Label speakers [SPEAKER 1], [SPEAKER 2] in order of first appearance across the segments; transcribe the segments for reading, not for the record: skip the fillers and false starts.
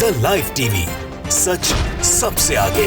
[SPEAKER 1] India live TV, सच सबसे आगे।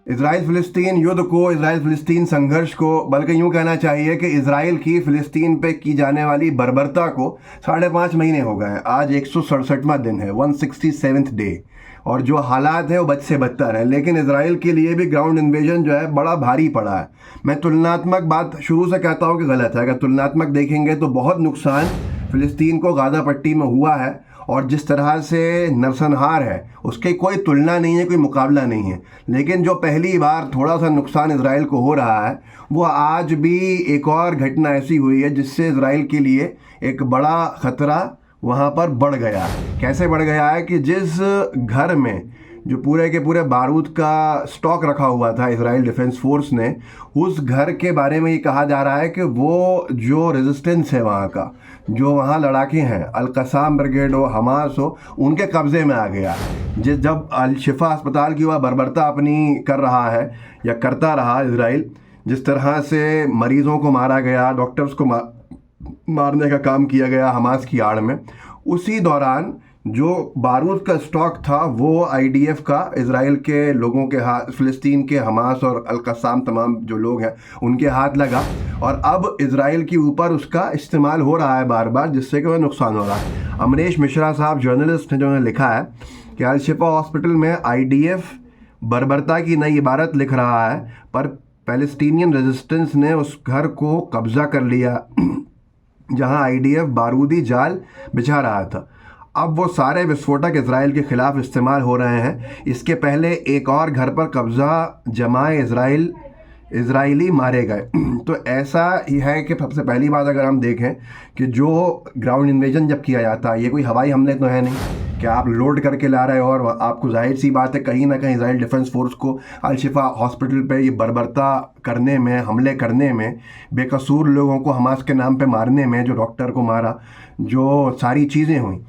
[SPEAKER 2] Israel फिलिस्तीन युद्ध को, इजराइल फिलिस्तीन संघर्ष को, बल्कि यूं कहना चाहिए कि इजराइल की फिलिस्तीन पे की जाने वाली बर्बरता को 5.5 महीने हो गए। आज 167वां दिन है, 167th डे, और जो हालात हैं वो बद से बदतर है। लेकिन इजराइल के लिए भी ग्राउंड इन्वेजन जो है बड़ा भारी पड़ा है। मैं तुलनात्मक बात शुरू से कहता हूँ कि गलत है। अगर तुलनात्मक देखेंगे तो बहुत नुकसान फिलिस्तीन को गाज़ा पट्टी में हुआ है, और जिस तरह से नरसंहार है उसकी कोई तुलना नहीं है, कोई मुकाबला नहीं है। लेकिन जो पहली बार थोड़ा सा नुकसान इजराइल को हो रहा है, वो आज भी एक और घटना ऐसी हुई है जिससे इजराइल के लिए एक बड़ा ख़तरा वहाँ पर बढ़ गया। कैसे बढ़ गया है कि जिस घर में जो पूरे के पूरे बारूद का स्टॉक रखा हुआ था इजराइल डिफेंस फोर्स ने, उस घर के बारे में ये कहा जा रहा है कि वो जो रेजिस्टेंस है वहाँ का, जो वहाँ लड़ाके हैं, अल-कसाम ब्रिगेड हो, हमास हो, उनके कब्ज़े में आ गया। जब अल-शिफा अस्पताल की वह बर्बरता अपनी कर रहा है या करता रहा इजराइल, जिस तरह से मरीज़ों को मारा गया, डॉक्टर्स को मारने का काम किया गया हमास की आड़ में, उसी दौरान जो बारूद का स्टॉक था वो आईडीएफ का इजराइल के लोगों के हाथ, फिलिस्तीन के हमास और अल-कसाम तमाम जो लोग हैं उनके हाथ लगा, और अब इजराइल के ऊपर उसका इस्तेमाल हो रहा है बार बार, जिससे कि वह नुकसान हो रहा है। अमरीश मिश्रा साहब जर्नलिस्ट हैं, जो ने लिखा है कि अल-शिफा हॉस्पिटल में आईडीएफ बर्बरता की नई इबारत लिख रहा है, पर पैलेस्टीनियन रेजिस्टेंस ने उस घर को कब्जा कर लिया जहां आईडीएफ बारूदी जाल बिछा रहा था। अब वो सारे विस्फोटक इजराइल के खिलाफ इस्तेमाल हो रहे हैं। इसके पहले एक और घर पर कब्जा जमाए इजरायली मारे गए। तो ऐसा ही है कि सबसे पहली बात अगर हम देखें कि जो ग्राउंड इन्वेजन जब किया जाता है, ये कोई हवाई हमले तो है नहीं कि आप लोड करके ला रहे हो, और आपको जाहिर सी बात है कहीं ना कहीं इजराइल डिफेंस फोर्स को अल-शिफा हॉस्पिटल पे ये बर्बरता करने में, हमले करने में, बेकसूर लोगों को हमास के नाम पे मारने में, जो डॉक्टर को मारा, जो सारी चीज़ें हुई,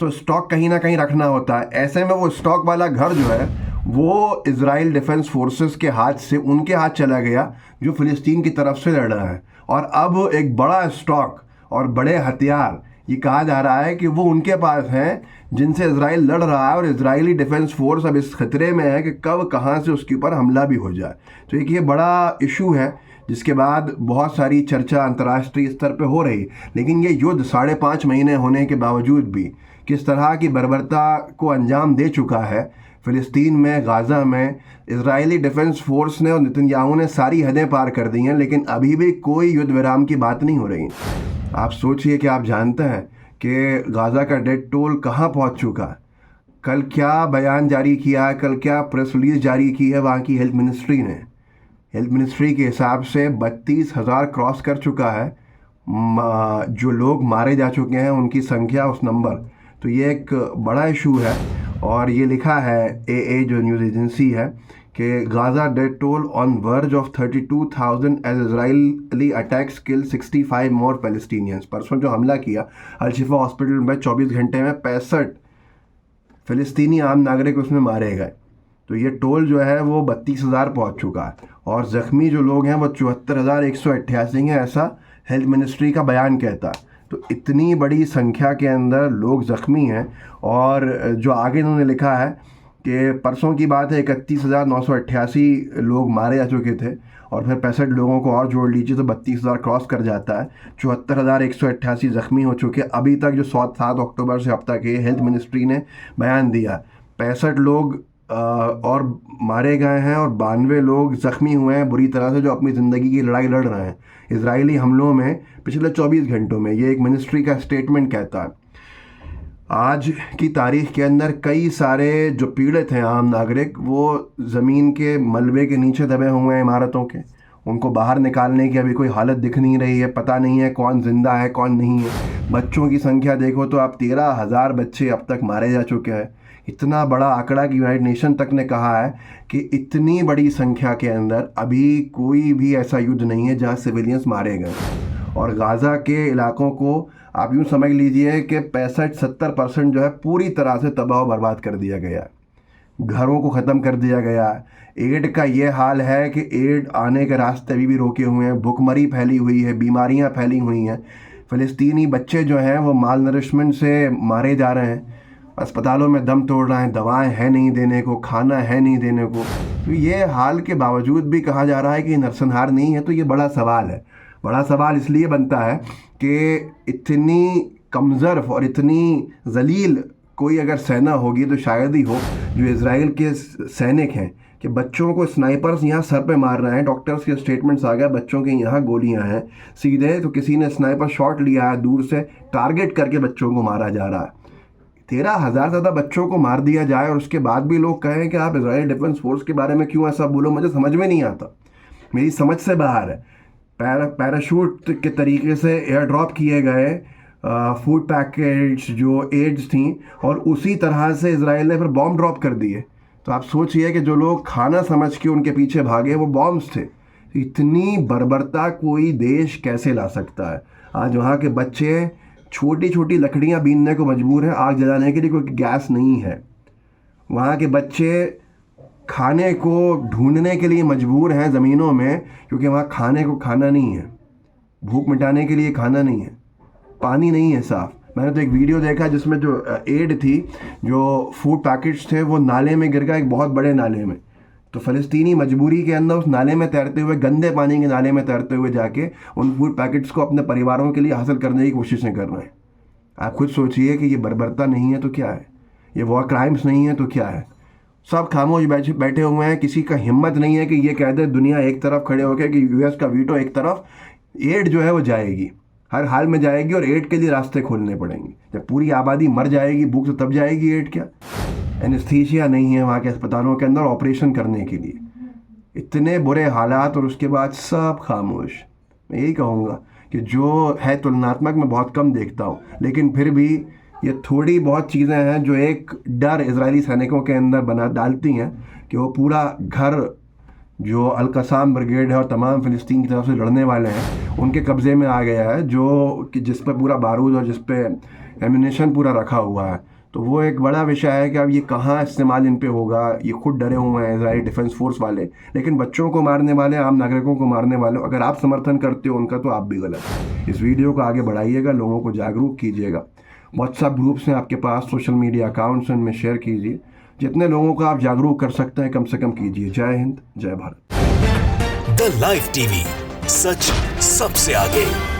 [SPEAKER 2] तो स्टॉक कहीं ना कहीं रखना होता है। ऐसे में वो स्टॉक वाला घर जो है वो इजराइल डिफेंस फोर्सेस के हाथ से उनके हाथ चला गया जो फिलिस्तीन की तरफ से लड़ रहा है। और अब एक बड़ा स्टॉक और बड़े हथियार, ये कहा जा रहा है कि वो उनके पास हैं जिनसे इजराइल लड़ रहा है, और इजरायली डिफेंस फोर्स अब इस खतरे में है कि कब कहाँ से उसके ऊपर हमला भी हो जाए। तो एक ये बड़ा इशू है जिसके बाद बहुत सारी चर्चा अंतर्राष्ट्रीय स्तर पे हो रही। लेकिन ये युद्ध 5.5 महीने होने के बावजूद भी किस तरह की बर्बरता को अंजाम दे चुका है फ़िलिस्तीन में, गाज़ा में, इजरायली डिफेंस फोर्स ने और नेतन्याहू ने सारी हदें पार कर दी हैं, लेकिन अभी भी कोई युद्ध विराम की बात नहीं हो रही। आप सोचिए कि आप जानते हैं कि गाज़ा का डेथ टोल कहाँ पहुँच चुका है। कल क्या बयान जारी किया है, कल क्या प्रेस रिलीज जारी की है वहाँ की हेल्थ मिनिस्ट्री ने। हेल्थ मिनिस्ट्री के हिसाब से 32,000 क्रॉस कर चुका है जो लोग मारे जा चुके हैं, उनकी संख्या, उस नंबर। तो ये एक बड़ा इशू है। और ये लिखा है ए जो न्यूज़ एजेंसी है कि Gaza death toll on verge of 32,000 as Israeli attacks kill 65 more Palestinians. परसों जो हमला किया अल-शिफा हॉस्पिटल में, 24 घंटे में 65 फ़िलिस्तीनी आम नागरिक उसमें मारे गए। तो ये टोल जो है वो 32,000 पहुँच चुका है, और ज़ख्मी जो लोग हैं वो 74,188 हैं, ऐसा हेल्थ मिनिस्ट्री का बयान कहता है। तो इतनी बड़ी संख्या के अंदर लोग ज़ख्मी हैं। और जो आगे इन्होंने लिखा है कि परसों की बात है 31,988 लोग मारे जा चुके थे, और फिर 65 लोगों को और जोड़ लीजिए तो 32,000 क्रॉस कर जाता है। 74,188 ज़ख्मी हो चुके अभी तक, जो 7 अक्टूबर से अब तक है, हेल्थ मिनिस्ट्री ने बयान दिया। 65 लोग और मारे गए हैं, और 92 लोग ज़ख्मी हुए हैं बुरी तरह से, जो अपनी ज़िंदगी की लड़ाई लड़ रहे हैं इजरायली हमलों में पिछले 24 घंटों में। ये एक मिनिस्ट्री का स्टेटमेंट कहता है। आज की तारीख के अंदर कई सारे जो पीड़ित हैं आम नागरिक, वो ज़मीन के मलबे के नीचे दबे हुए हैं इमारतों के। उनको बाहर निकालने की अभी कोई हालत दिख नहीं रही है। पता नहीं है कौन ज़िंदा है कौन नहीं है। बच्चों की संख्या देखो तो आप 13,000 बच्चे अब तक मारे जा चुके हैं। इतना बड़ा आंकड़ा कि यूनाइटेड नेशन तक ने कहा है कि इतनी बड़ी संख्या के अंदर अभी कोई भी ऐसा युद्ध नहीं है जहां सिविलियंस मारे गए। और गाज़ा के इलाकों को आप यूँ समझ लीजिए कि 65-70% जो है पूरी तरह से तबाह बर्बाद कर दिया गया है। घरों को ख़त्म कर दिया गया है। एड का ये हाल है कि एड आने के रास्ते अभी भी रोके हुए हैं। भुखमरी फैली हुई है, बीमारियां फैली हुई हैं। फ़लस्तीनी बच्चे जो हैं वो माल नरिशमेंट से मारे जा रहे हैं। अस्पतालों में दम तोड़ रहे हैं, दवाएं हैं नहीं देने को, खाना है नहीं देने को। तो ये हाल के बावजूद भी कहा जा रहा है कि नरसंहार नहीं है, तो ये बड़ा सवाल है। बड़ा सवाल इसलिए बनता है कि इतनी कमज़ोर और इतनी जलील कोई अगर सेना होगी तो शायद ही हो जो इजराइल के सैनिक हैं, कि बच्चों को स्नाइपर्स यहाँ सर पे मार रहे हैं। डॉक्टर्स के स्टेटमेंट्स आ गए, बच्चों के यहाँ गोलियाँ हैं सीधे, तो किसी ने स्नाइपर शॉट लिया है, दूर से टारगेट करके बच्चों को मारा जा रहा है। 13,000 ज़्यादा बच्चों को मार दिया जाए और उसके बाद भी लोग कहें कि आप इजराइल डिफेंस फोर्स के बारे में क्यों ऐसा बोलो, मुझे समझ में नहीं आता, मेरी समझ से बाहर है। पैराशूट के तरीके से एयर ड्रॉप किए गए फूड पैकेट्स जो एड्स थी, और उसी तरह से इजराइल ने फिर बॉम्ब ड्रॉप कर दिए। तो आप सोचिए कि जो लोग खाना समझ के उनके पीछे भागे वो बॉम्ब्स थे। इतनी बर्बरता कोई देश कैसे ला सकता है? आज वहाँ के बच्चे छोटी छोटी लकड़ियाँ बीनने को मजबूर हैं, आग जलाने के लिए कोई गैस नहीं है। वहाँ के बच्चे खाने को ढूंढने के लिए मजबूर हैं ज़मीनों में, क्योंकि वहाँ खाने को खाना नहीं है, भूख मिटाने के लिए खाना नहीं है, पानी नहीं है साफ़। मैंने तो एक वीडियो देखा जिसमें जो एड थी, जो फूड पैकेट्स थे, वो नाले में गिर गया, एक बहुत बड़े नाले में। तो फ़लस्तीनी मजबूरी के अंदर उस नाले में तैरते हुए, गंदे पानी के नाले में तैरते हुए जाके उन फूड पैकेट्स को अपने परिवारों के लिए हासिल करने की कोशिशें कर रहे हैं। आप खुद सोचिए कि ये बर्बरता नहीं है तो क्या है, ये वॉर क्राइम्स नहीं है तो क्या है। सब खामोश बैठे हुए हैं, किसी का हिम्मत नहीं है कि ये कह दे दुनिया एक तरफ खड़े होकर कि यूएस का वीटो एक तरफ, एड जो है वो जाएगी, हर हाल में जाएगी, और एड के लिए रास्ते खोलने पड़ेंगे। जब पूरी आबादी मर जाएगी भूख से तब जाएगी एड क्या? एनेस्थीसिया नहीं है वहाँ के अस्पतालों के अंदर ऑपरेशन करने के लिए। इतने बुरे हालात और उसके बाद सब खामोश। मैं यही कहूँगा कि जो है तुलनात्मक मैं बहुत कम देखता हूँ, लेकिन फिर भी ये थोड़ी बहुत चीज़ें हैं जो एक डर इजरायली सैनिकों के अंदर बना डालती हैं कि वो पूरा घर जो अल-कसाम ब्रिगेड है और तमाम फ़िलिस्तीन की तरफ से लड़ने वाले हैं उनके कब्ज़े में आ गया है, जो कि जिस पे पूरा बारूद और जिस पे एम्यूनेशन पूरा रखा हुआ है। तो वो एक बड़ा विषय है कि अब ये कहाँ इस्तेमाल इन पे होगा। ये खुद डरे हुए हैं इजराइल डिफेंस फोर्स वाले, लेकिन बच्चों को मारने वाले, आम नागरिकों को मारने वाले, अगर आप समर्थन करते हो उनका तो आप भी गलत। इस वीडियो को आगे बढ़ाइएगा, लोगों को जागरूक कीजिएगा। व्हाट्सएप ग्रुप्स हैं आपके पास, सोशल मीडिया अकाउंट्स हैं, उनमें शेयर कीजिए। जितने लोगों को आप जागरूक कर सकते हैं कम से कम कीजिए। जय हिंद, जय भारत।
[SPEAKER 1] द लाइव टीवी, सच सबसे आगे।